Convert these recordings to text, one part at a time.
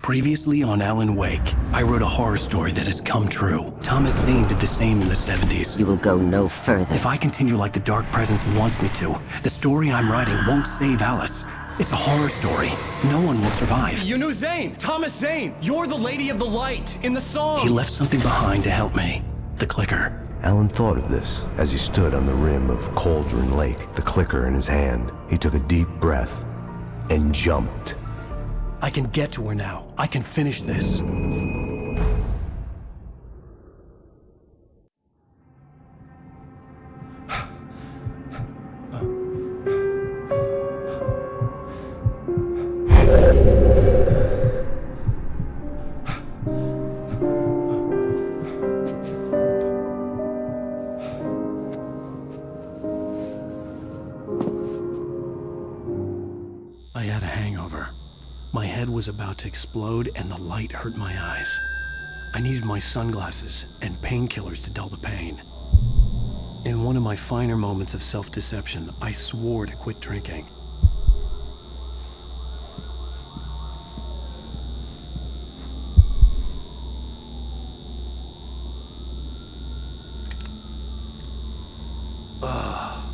Previously on Alan Wake, I wrote a horror story that has come true. Thomas Zane did the same in the 70s. You will go no further. If I continue like the Dark Presence wants me to, the story I'm writing won't save Alice. It's a horror story. No one will survive. You knew Zane! Thomas Zane! You're the Lady of the Light in the song! He left something behind to help me. The clicker. Alan thought of this as he stood on the rim of Cauldron Lake, the clicker in his hand. He took a deep breath and jumped. I can get to her now. I can finish this. I had a hangover. My head was about to explode and the light hurt my eyes. I needed my sunglasses and painkillers to dull the pain. In one of my finer moments of self-deception, I swore to quit drinking.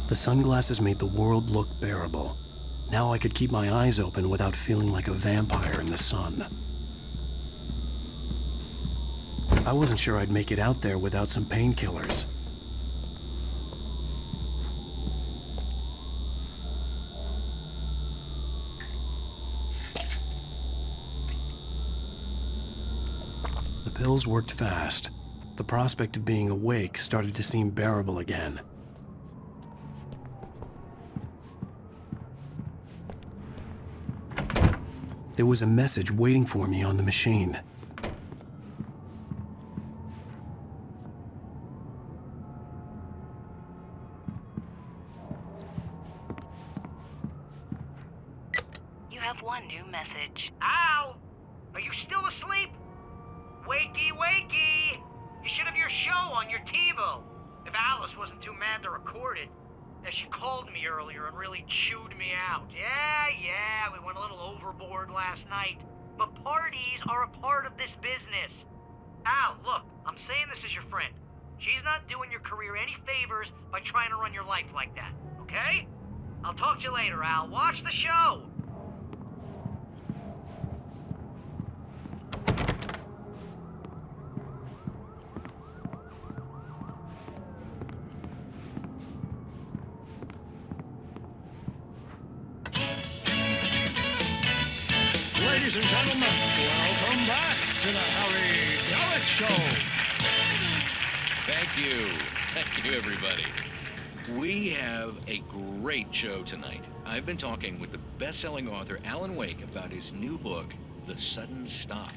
The sunglasses made the world look bearable. Now I could keep my eyes open without feeling like a vampire in the sun. I wasn't sure I'd make it out there without some painkillers. The pills worked fast. The prospect of being awake started to seem bearable again. There was a message waiting for me on the machine. You have one new message. Al! Are you still asleep? Wakey, wakey! You should have your show on your TiVo. If Alice wasn't too mad to record it. She called me earlier and really chewed me out. Yeah, we went a little overboard last night. But parties are a part of this business. Al, look, I'm saying this as your friend. She's not doing your career any favors by trying to run your life like that, okay? I'll talk to you later, Al. Watch the show! Ladies and gentlemen, welcome back to the Harry Garrett Show. Thank you everybody. We have a great show tonight. I've been talking with the best-selling author Alan Wake about his new book, The Sudden Stop.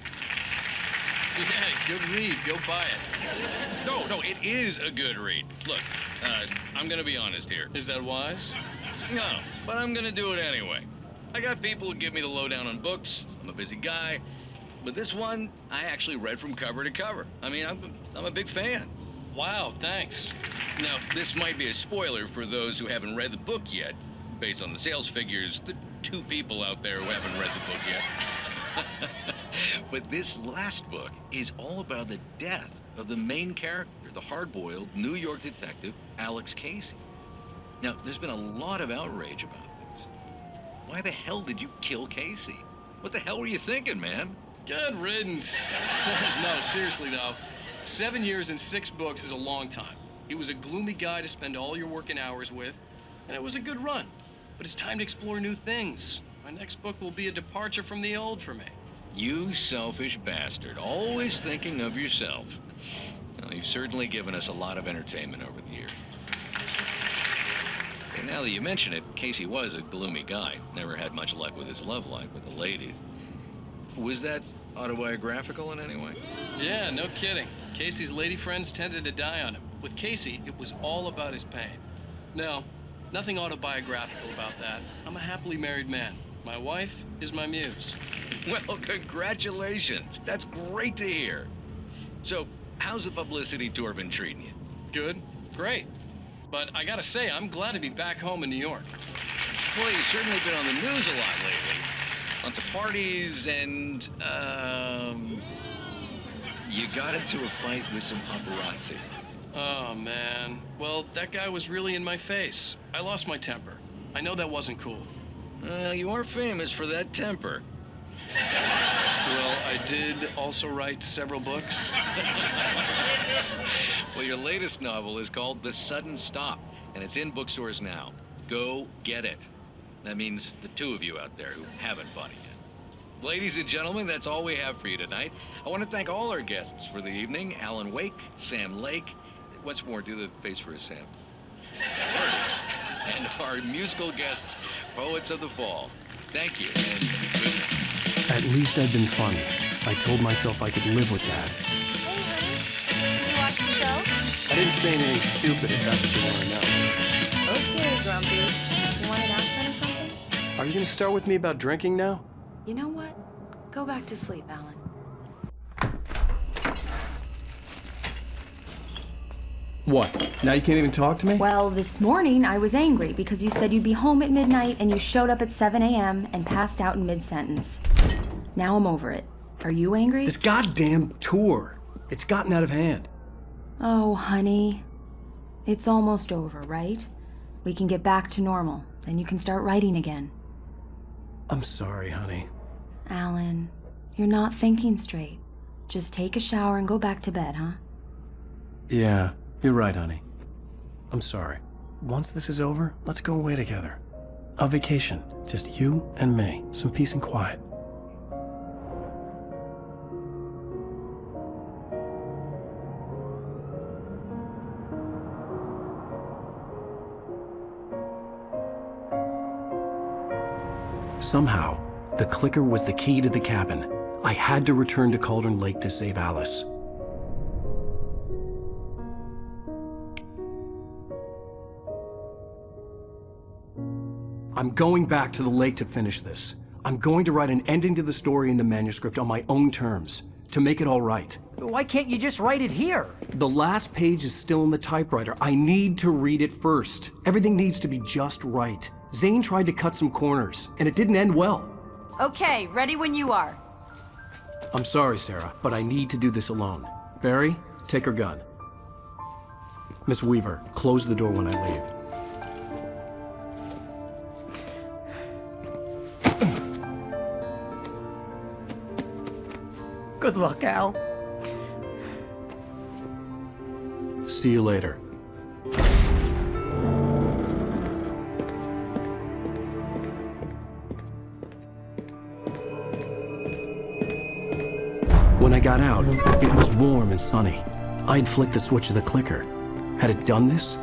Yeah, good read. Go buy it. No, it is a good read. Look, I'm gonna be honest here. Is that wise? No, but I'm gonna do it anyway. I got people who give me the lowdown on books. I'm a busy guy. But this one, I actually read from cover to cover. I mean, I'm a big fan. Wow, thanks. Now, this might be a spoiler for those who haven't read the book yet. Based on the sales figures, the 2 people out there who haven't read the book yet. But this last book is all about the death of the main character, the hard-boiled New York detective, Alex Casey. Now, there's been a lot of outrage about this. Why the hell did you kill Casey? What the hell were you thinking, man? Good riddance. No, seriously though. 7 years and 6 books is a long time. He was a gloomy guy to spend all your working hours with, and it was a good run. But it's time to explore new things. My next book will be a departure from the old for me. You selfish bastard, always thinking of yourself. Well, you've certainly given us a lot of entertainment over the years. And now that you mention it, Casey was a gloomy guy. Never had much luck with his love life with the ladies. Was that autobiographical in any way? Yeah, no kidding. Casey's lady friends tended to die on him. With Casey, it was all about his pain. No, nothing autobiographical about that. I'm a happily married man. My wife is my muse. Well, congratulations. That's great to hear. So, how's the publicity tour been treating you? Good, great. But I gotta say, I'm glad to be back home in New York. Well, you've certainly been on the news a lot lately. lots of parties, and, you got into a fight with some paparazzi. Oh, man. Well, that guy was really in my face. I lost my temper. I know that wasn't cool. You are famous for that temper. Well, I did also write several books. Well, your latest novel is called The Sudden Stop, and it's in bookstores now. Go get it. That means the two of you out there who haven't bought it yet. Ladies and gentlemen, that's all we have for you tonight. I want to thank all our guests for the evening. Alan Wake, Sam Lake. Once more, do the face for us, Sam. And our musical guests, Poets of the Fall. Thank you, and good night. At least I'd been funny. I told myself I could live with that. Hey, honey. Did you watch the show? I didn't say anything stupid if that's what you want to know. Okay, Grumpy. You wanted to ask him something? Are you going to start with me about drinking now? You know what? Go back to sleep, Alan. What? Now you can't even talk to me? Well, this morning I was angry because you said you'd be home at midnight and you showed up at 7 a.m. and passed out in mid-sentence. Now I'm over it. Are you angry? This goddamn tour. It's gotten out of hand. Oh, honey. It's almost over, right? We can get back to normal. Then you can start writing again. I'm sorry, honey. Alan, you're not thinking straight. Just take a shower and go back to bed, huh? Yeah, you're right, honey. I'm sorry. Once this is over, let's go away together. A vacation. Just you and me. Some peace and quiet. Somehow, the clicker was the key to the cabin. I had to return to Cauldron Lake to save Alice. I'm going back to the lake to finish this. I'm going to write an ending to the story in the manuscript on my own terms, to make it all right. Why can't you just write it here? The last page is still in the typewriter. I need to read it first. Everything needs to be just right. Zane tried to cut some corners, and it didn't end well. Okay, ready when you are. I'm sorry, Sarah, but I need to do this alone. Barry, take her gun. Miss Weaver, close the door when I leave. Good luck, Al. See you later. When I got out, it was warm and sunny. I'd flicked the switch of the clicker. Had it done this?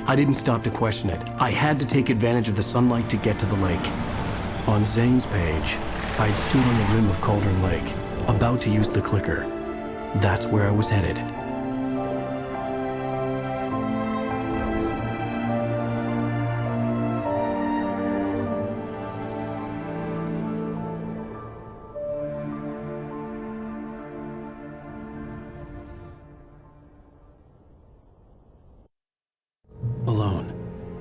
I didn't stop to question it. I had to take advantage of the sunlight to get to the lake. On Zane's page, I'd stood on the rim of Cauldron Lake, about to use the clicker. That's where I was headed. Alone,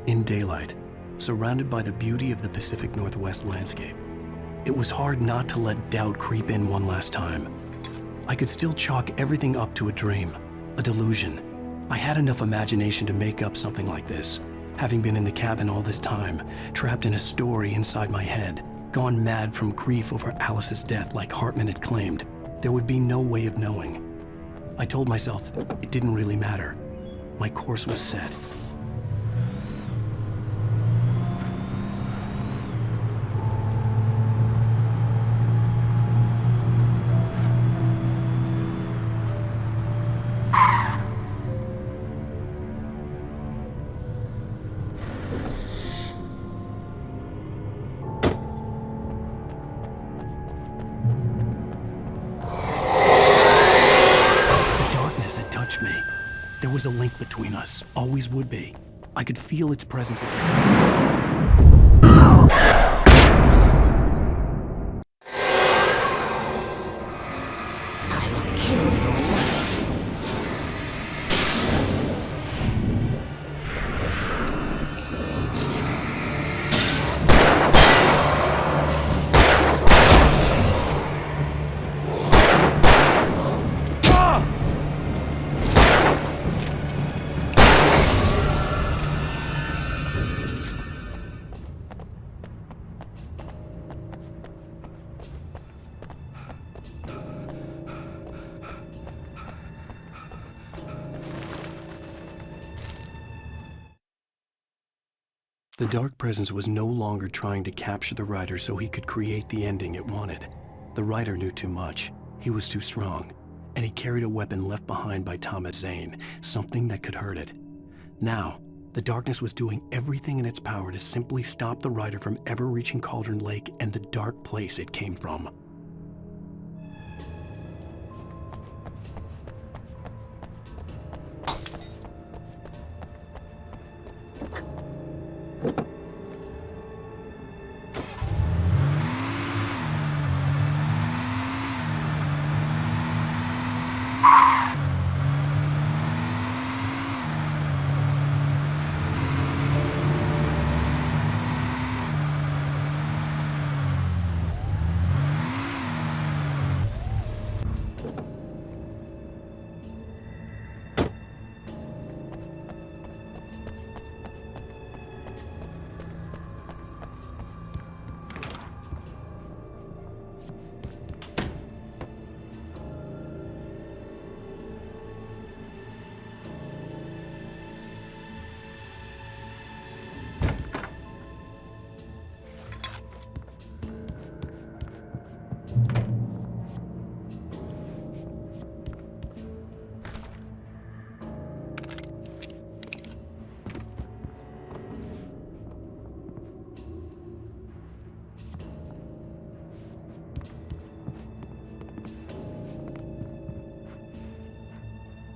in daylight, surrounded by the beauty of the Pacific Northwest landscape. It was hard not to let doubt creep in one last time. I could still chalk everything up to a dream, a delusion. I had enough imagination to make up something like this, having been in the cabin all this time, trapped in a story inside my head, gone mad from grief over Alice's death like Hartman had claimed. There would be no way of knowing. I told myself it didn't really matter. My course was set. There was a link between us, always would be. I could feel its presence again. I will kill you. The Dark Presence was no longer trying to capture the writer so he could create the ending it wanted. The writer knew too much. He was too strong. And he carried a weapon left behind by Thomas Zane, something that could hurt it. Now, the darkness was doing everything in its power to simply stop the writer from ever reaching Cauldron Lake and the dark place it came from.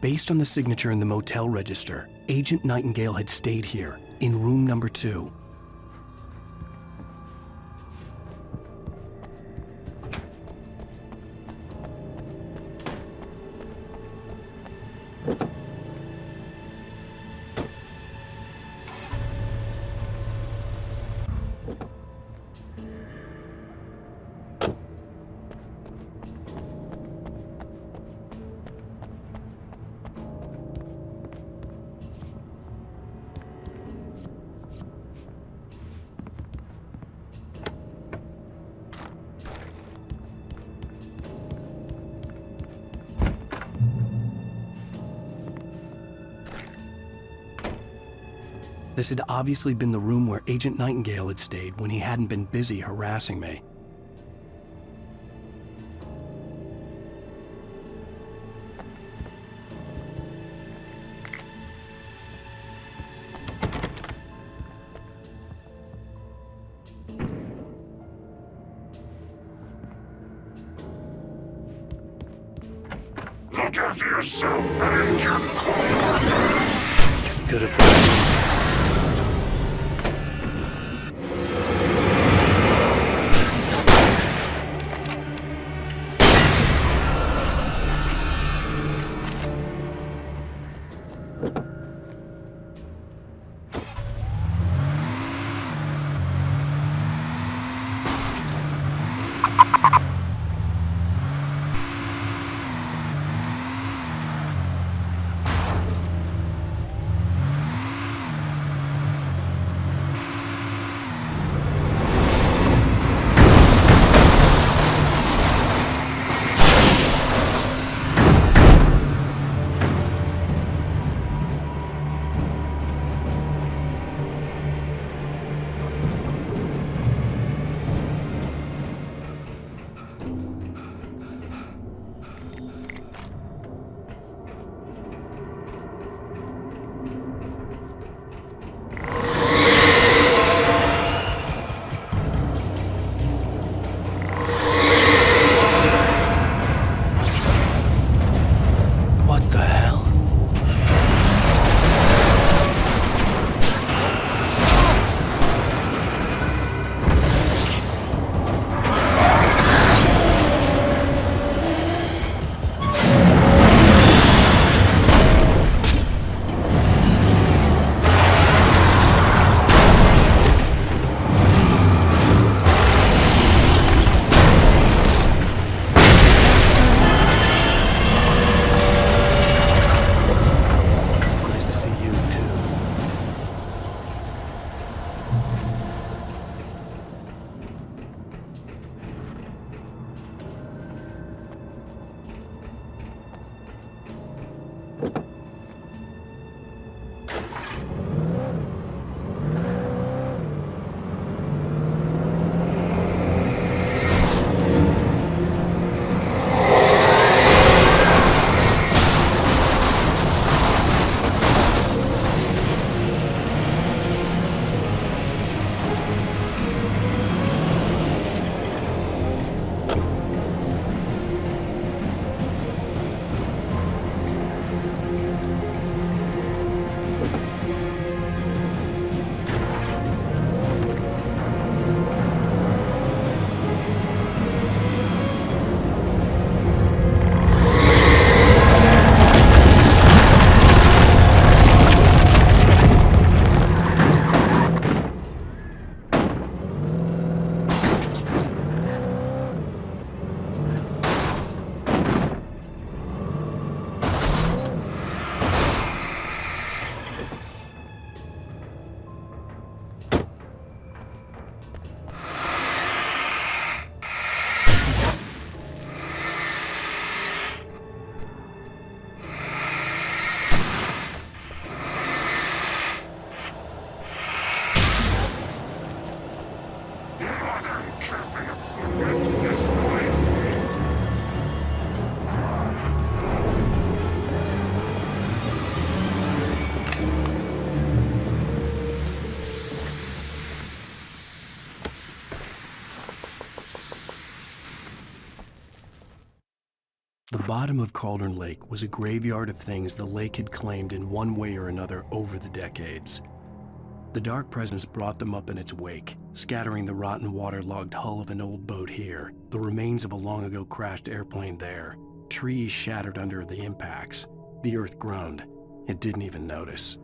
Based on the signature in the motel register, Agent Nightingale had stayed here, in room number 2. This had obviously been the room where Agent Nightingale had stayed when he hadn't been busy harassing me. Look after yourself and your coworkers. Could have. The bottom of Cauldron Lake was a graveyard of things the lake had claimed in one way or another over the decades. The dark presence brought them up in its wake, scattering the rotten waterlogged hull of an old boat here, the remains of a long-ago crashed airplane there, trees shattered under the impacts. The earth groaned. It didn't even notice.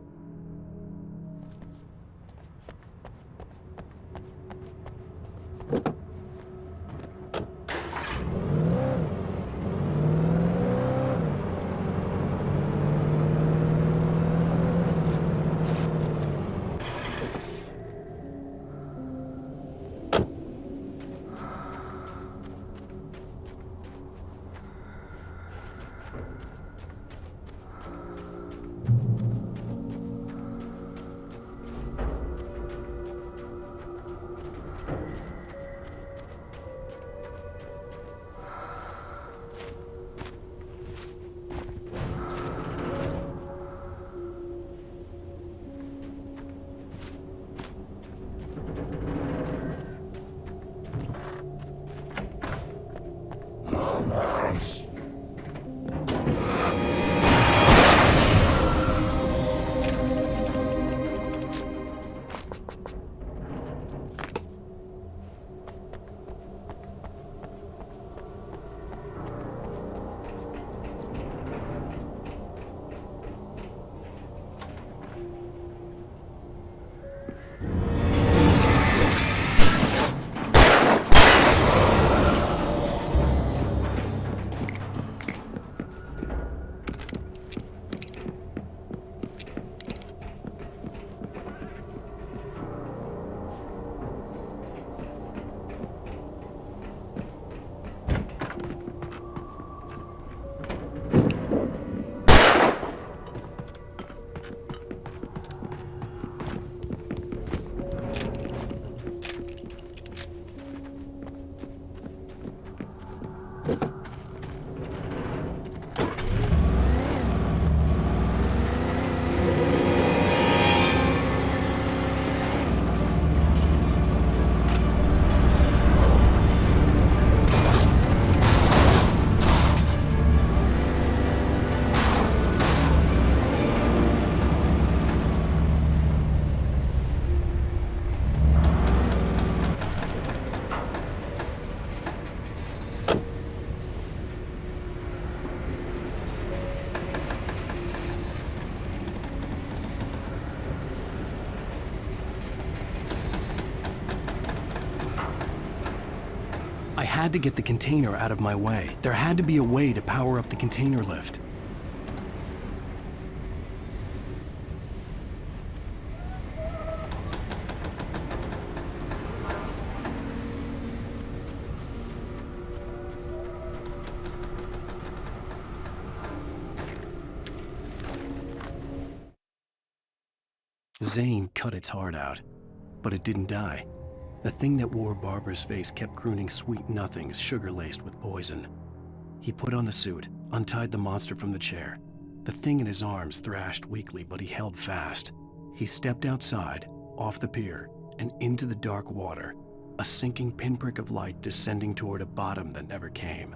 I had to get the container out of my way. There had to be a way to power up the container lift. Zane cut its heart out, but it didn't die. The thing that wore Barbara's face kept crooning sweet nothings sugar-laced with poison. He put on the suit, untied the monster from the chair. The thing in his arms thrashed weakly, but he held fast. He stepped outside, off the pier, and into the dark water, a sinking pinprick of light descending toward a bottom that never came.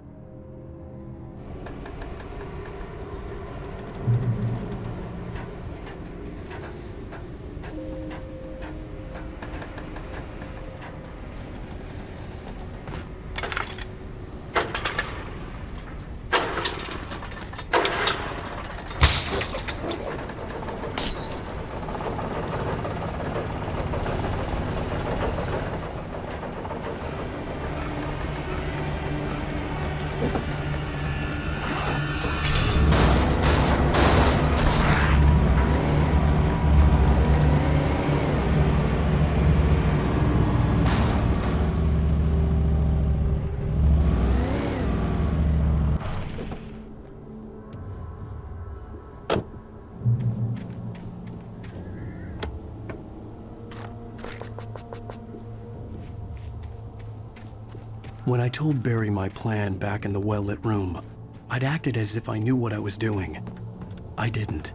When I told Barry my plan back in the well-lit room, I'd acted as if I knew what I was doing. I didn't.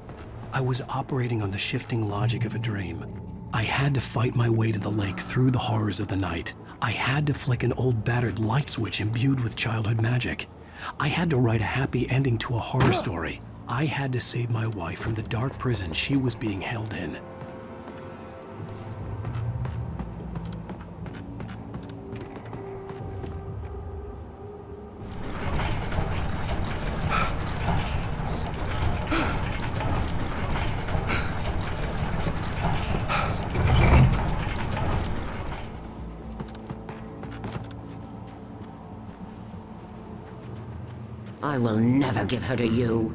I was operating on the shifting logic of a dream. I had to fight my way to the lake through the horrors of the night. I had to flick an old battered light switch imbued with childhood magic. I had to write a happy ending to a horror story. I had to save my wife from the dark prison she was being held in. I will never give her to you.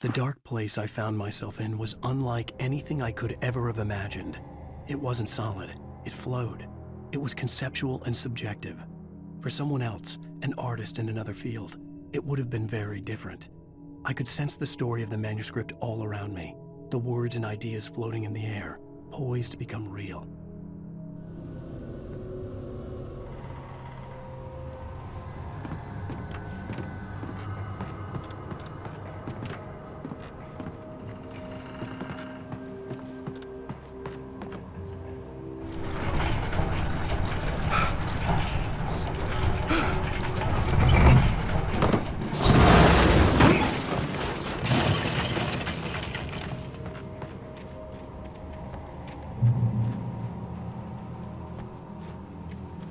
The dark place I found myself in was unlike anything I could ever have imagined. It wasn't solid. It flowed. It was conceptual and subjective. For someone else, an artist in another field, it would have been very different. I could sense the story of the manuscript all around me, the words and ideas floating in the air, poised to become real.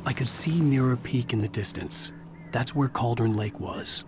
I could see Mirror Peak in the distance. That's where Cauldron Lake was.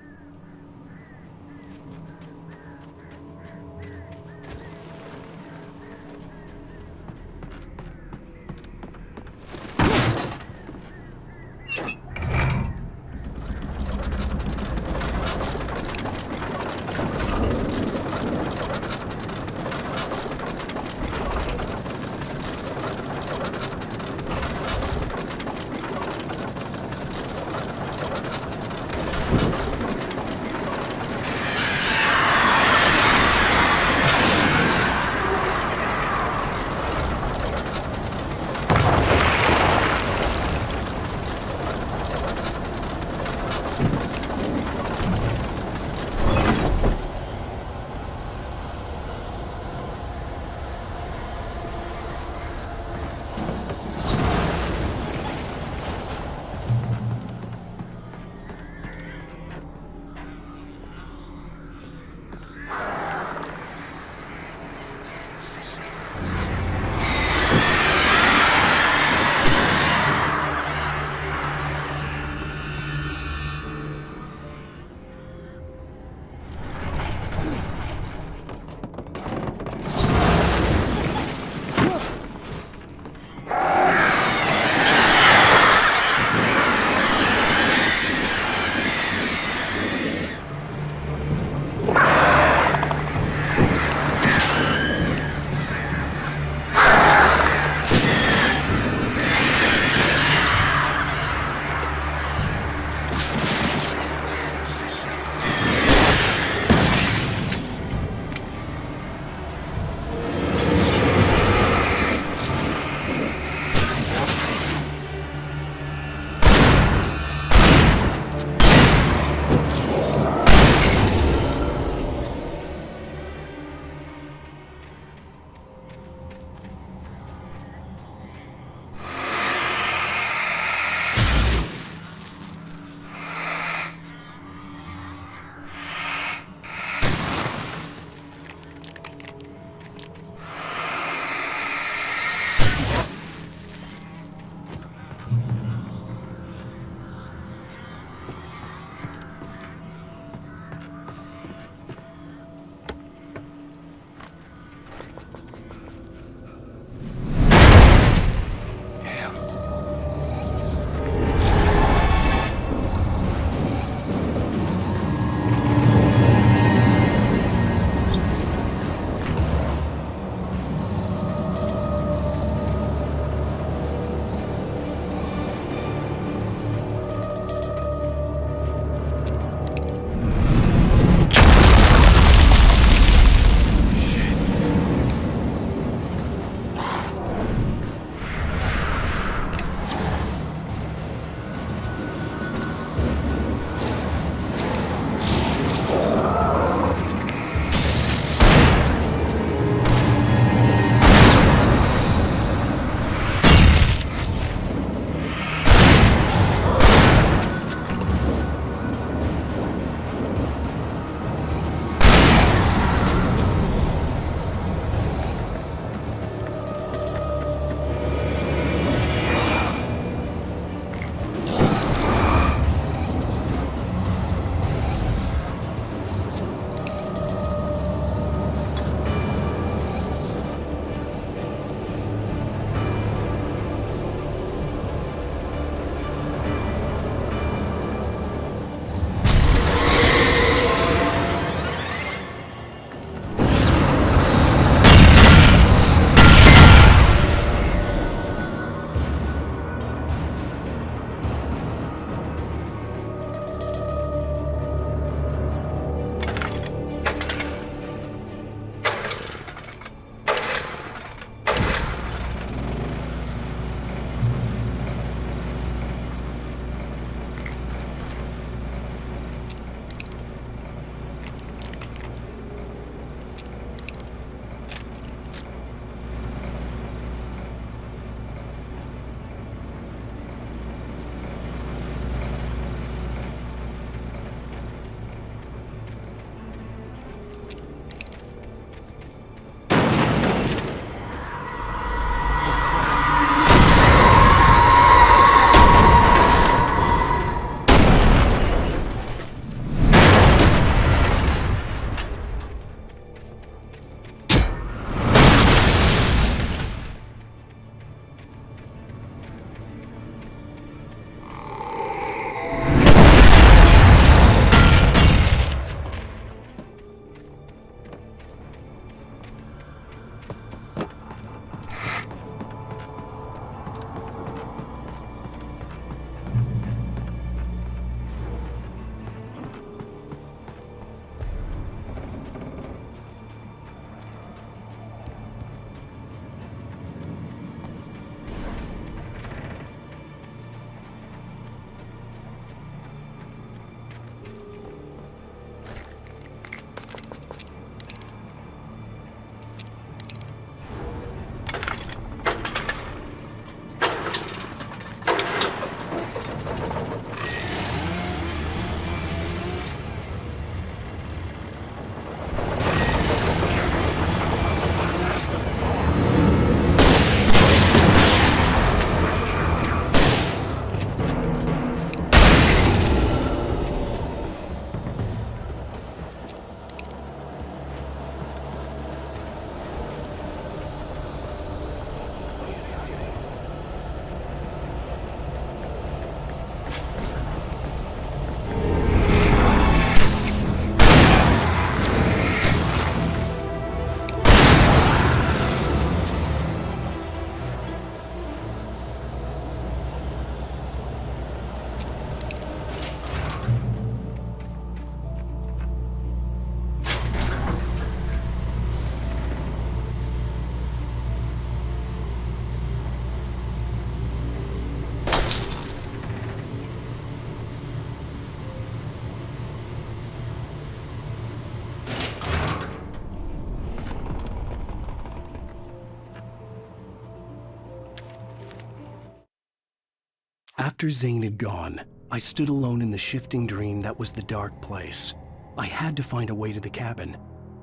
After Zane had gone, I stood alone in the shifting dream that was the dark place. I had to find a way to the cabin.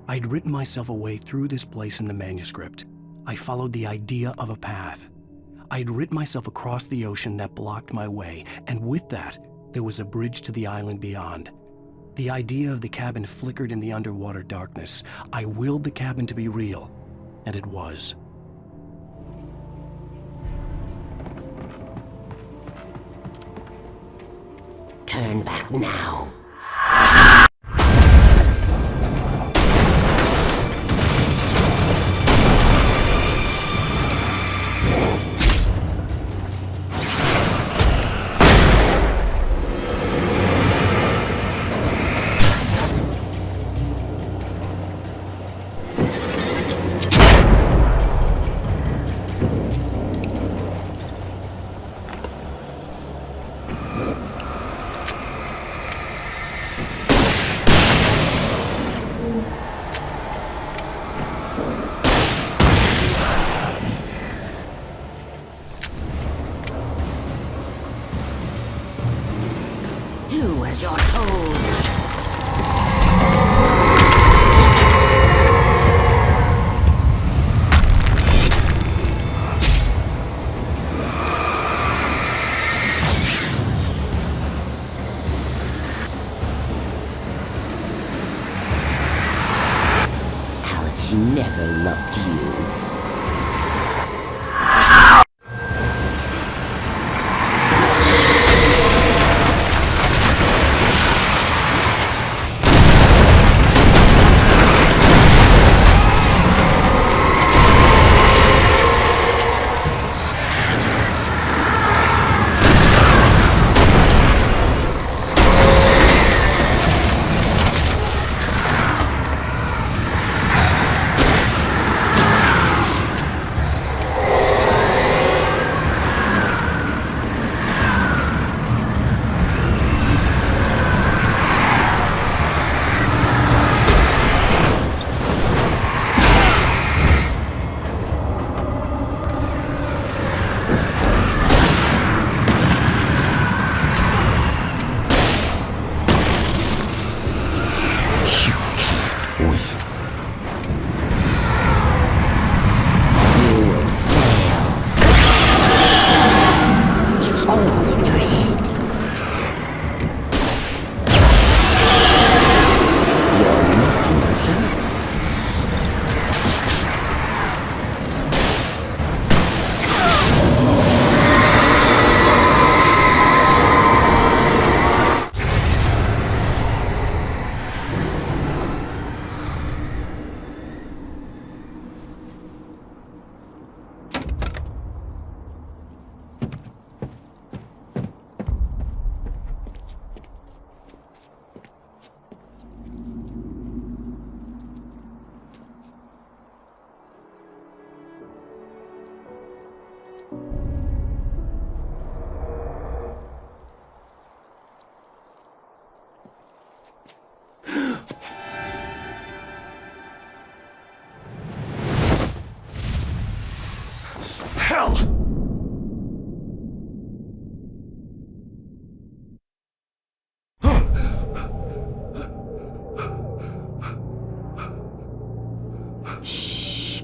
I'd written myself a way through this place in the manuscript. I followed the idea of a path. I'd written myself across the ocean that blocked my way, and with that, there was a bridge to the island beyond. The idea of the cabin flickered in the underwater darkness. I willed the cabin to be real, and it was. Turn back now. Do as you're told. Alice never loved you.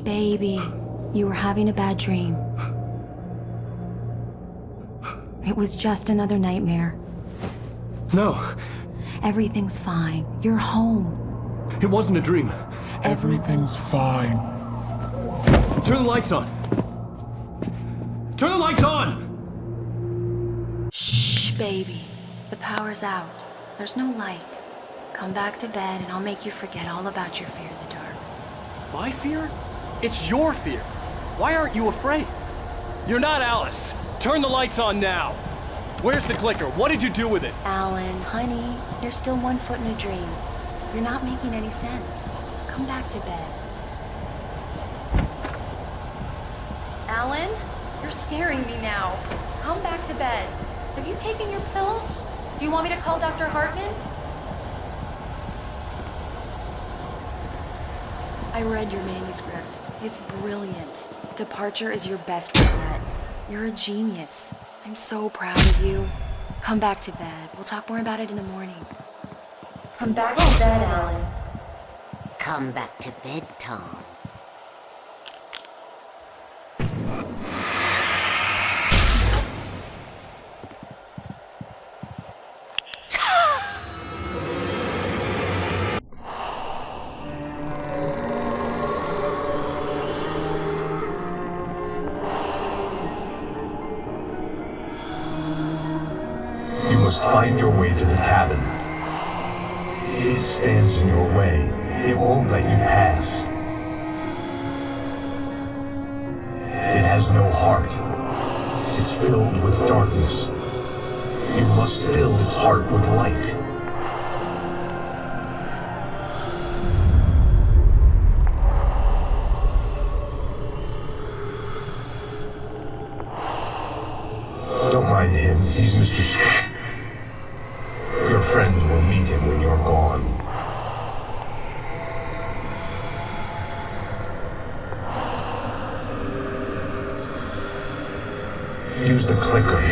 Baby, you were having a bad dream. It was just another nightmare. No, Everything's fine. You're home. it wasn't a dream. Everything's fine. Turn the lights on. Turn the lights on! Shh, baby. The power's out. There's no light. Come back to bed and I'll make you forget all about your fear of the dark. My fear? It's your fear. Why aren't you afraid? You're not Alice. Turn the lights on now. Where's the clicker? What did you do with it? Alan, honey, you're still 1 foot in a dream. You're not making any sense. Come back to bed. Alan, you're scaring me now. Come back to bed. Have you taken your pills? Do you want me to call Dr. Hartman? I read your manuscript. It's brilliant. Departure is your best work yet. You're a genius. I'm so proud of you. Come back to bed. We'll talk more about it in the morning. Come back to bed, Alan. Come back to bed, Tom. You must find your way to the cabin. It stands in your way. It won't let you pass. It has no heart. It's filled with darkness. You must fill its heart with light. Don't mind him. He's Mr. Scott. Your friends will meet him when you're gone. Use the clicker.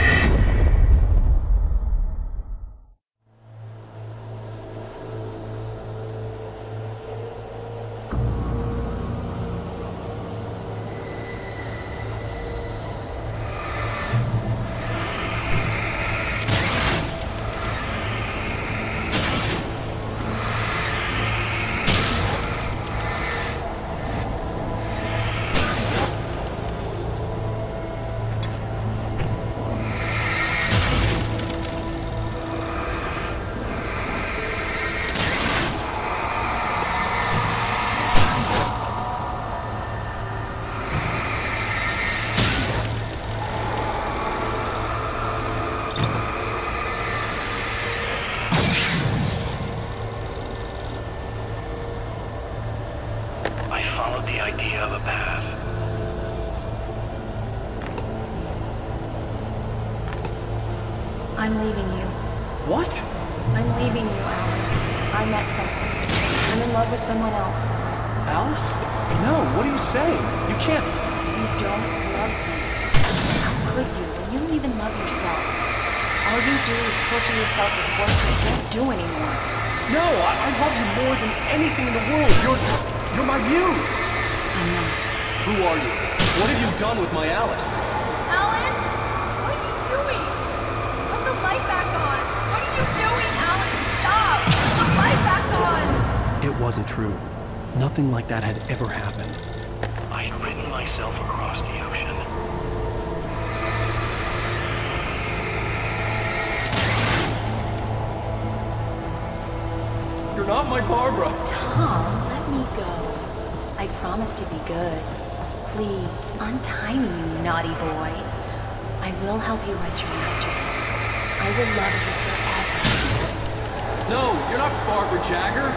I followed the idea of a path. I'm leaving you. What? I'm leaving you, Alan. I met someone. I'm in love with someone else. Alice? No, what are you saying? You can't... You don't love me. How could you? You don't even love yourself. All you do is torture yourself with work you can't do anymore. No, I love you more than anything in the world. You're my muse. I'm not. Who are you? What have you done with my Alice? Alan? What are you doing? Put the light back on! What are you doing, Alan? Stop! Put the light back on! It wasn't true. Nothing like that had ever happened. I had written myself across the ocean. You're not my Barbara. Tom, let me go. I promise to be good. Please, untie me, you naughty boy. I will help you write your masterpiece. I will love you forever. No, you're not Barbara Jagger.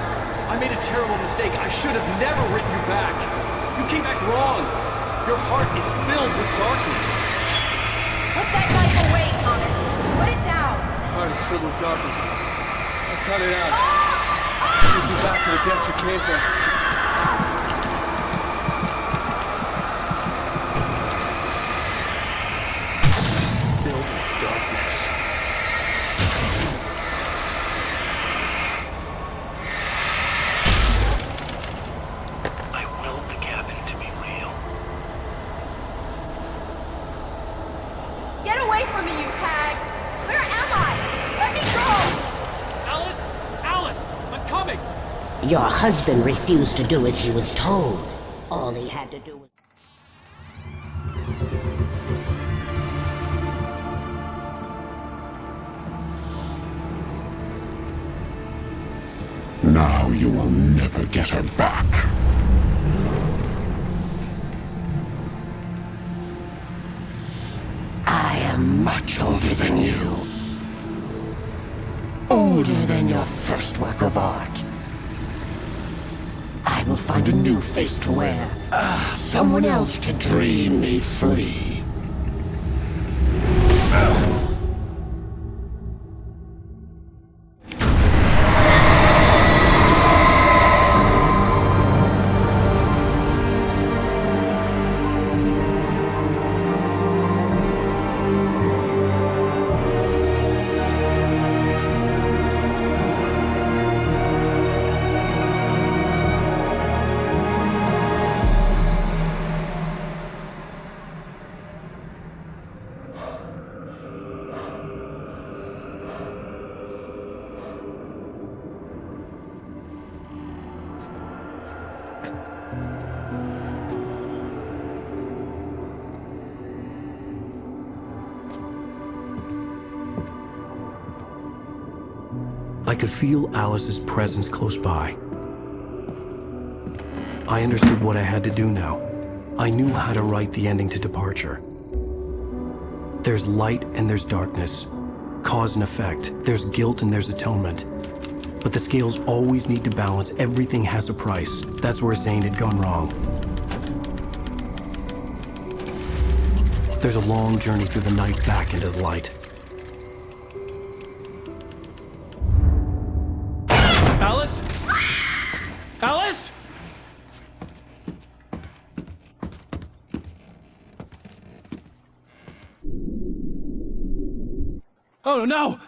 I made a terrible mistake. I should have never written you back. You came back wrong. Your heart is filled with darkness. Put that knife away, Thomas! Put it down! My heart is filled with darkness. I cut it out. Take you back to the depths you came from. Filled with darkness. I willed the cabin to be real. Get away from me, you hag! Where am I? Let me go! Alice! Alice! I'm coming! Your husband refused to do as he was told. All he had to do was... Now you will never get her back. I am much older than you. Older than your first work of art. I will find a new face to wear. Someone else to dream me free. I could feel Alice's presence close by. I understood what I had to do now. I knew how to write the ending to Departure. There's light and there's darkness. Cause and effect. There's guilt and there's atonement. But the scales always need to balance. Everything has a price. That's where Zane had gone wrong. There's a long journey through the night back into the light. Alice? Alice? Oh no!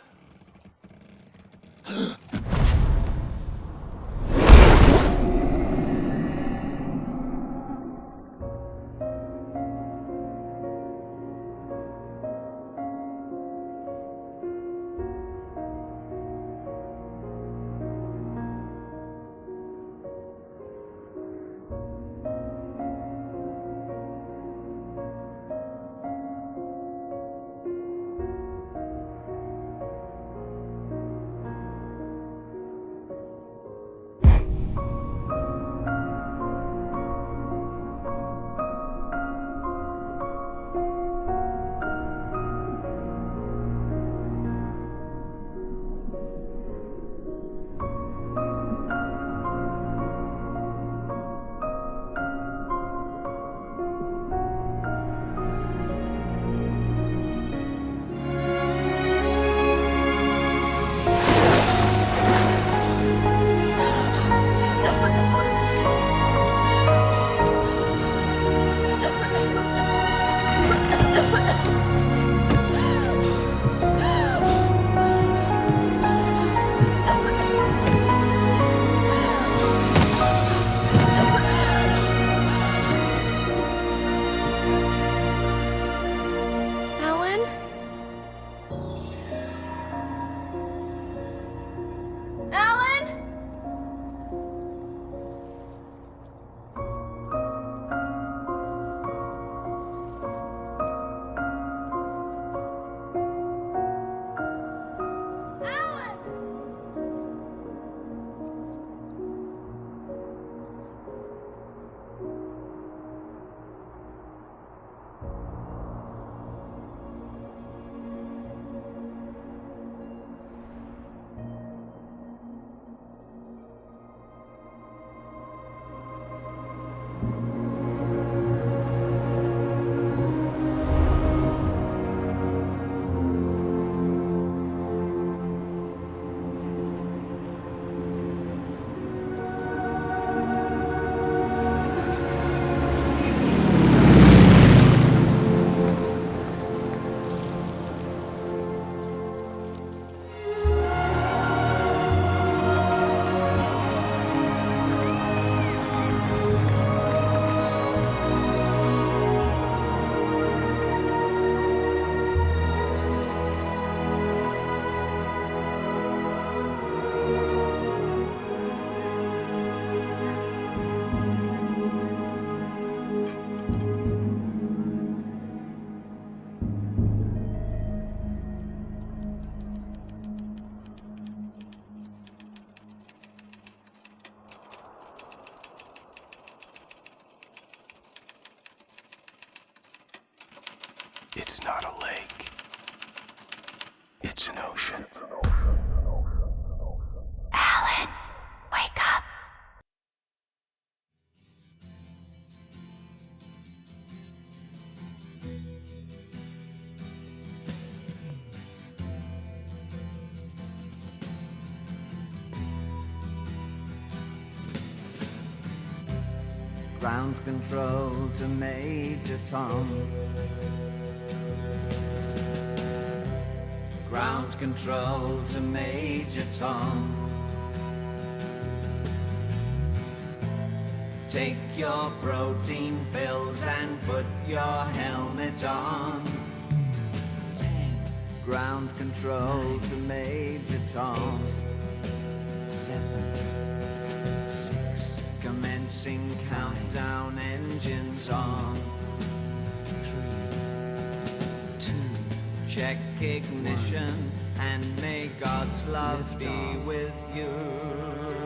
It's not a lake. It's an ocean. Alan, wake up. Ground control to Major Tom. Ground control to Major Tom. Take your protein pills and put your helmet on. 10. Ground control to Major Tom. 8, 7, 6. Commencing countdown, engines on. 3, 2. Check ignition and may God's love be with you.